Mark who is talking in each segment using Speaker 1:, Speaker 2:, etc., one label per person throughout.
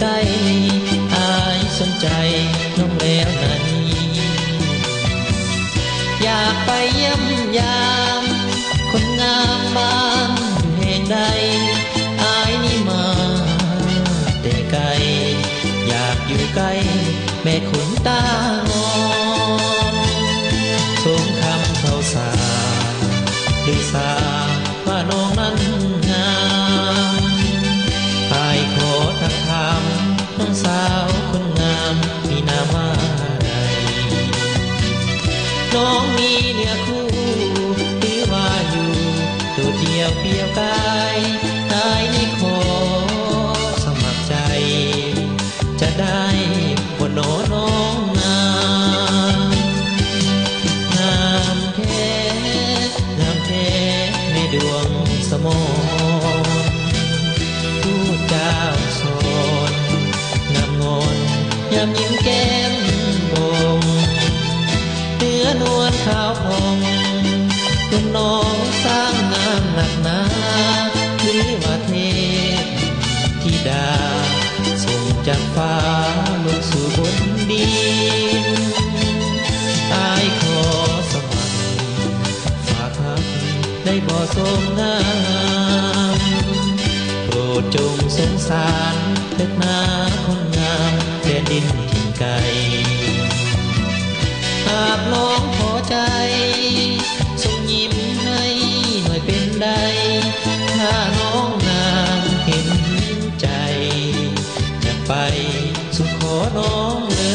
Speaker 1: ใกล้อายสนใจน้องแล้วนั้นอยากไปเยี่ยมยามคนงามบ้านอยู่แห่งใดอายนี่มาแต่ไกลอยากอยู่ใกล้แม่ขนตางอนสมคำเขาสาหรือสาว่าน้องนั้นงามอายขอทักถามน้องสาวคนงามมีนามว่าใดน้องมีเนื้อคู่หรือว่าอยู่โดดเดี่ยวเปลี่ยวกายอายนี่ขอสมัครใจจะได้บ่โนน้องงามแท้งามแท้ในดวงสมรผู้เจ้าสอนงามงอนยามยิ้มแก้มบมเนื้อนวลขาวผ่องคุณน้องสร้างงามหนักหนาหรือว่าเทพธิดาส่งจากฟ้าลงสู่บนดินอายขอสมัครฝากหักได้บ่ทรงงามโปรดจงสงสารเถิดนาคนงามแดนดินถิ่นไกลหากน้องพอใจส่งยิ้มให้หน่อยเป็นใดถ้าน้องนางเห็นใจจะไปสุดขอน้องเลย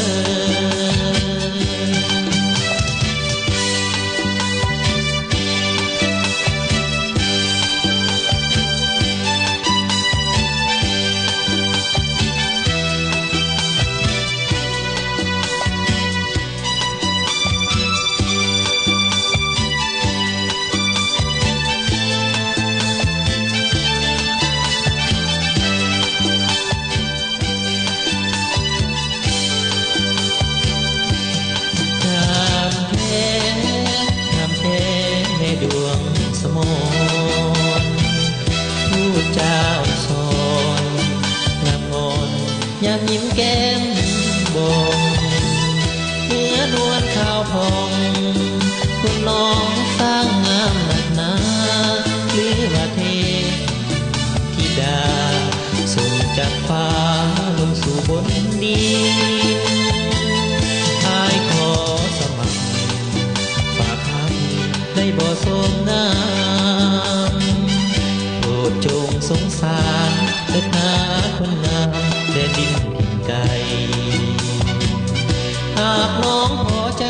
Speaker 1: ดวงสมรผู้เจ้าสอนงามงอนยามยิ้มแก้มบมเนื้อนวลขาวผ่องคุณน้องสร้างงามหนักหนาหรือว่าเทพธิดาส่งจากฟ้าลงสู่บนดินอายขอสมัครฝากหักได้บ่ทรงงามโปรดจงสงสารเถิดนาคนงามแดนดินถิ่นไกลหากน้องพอใจ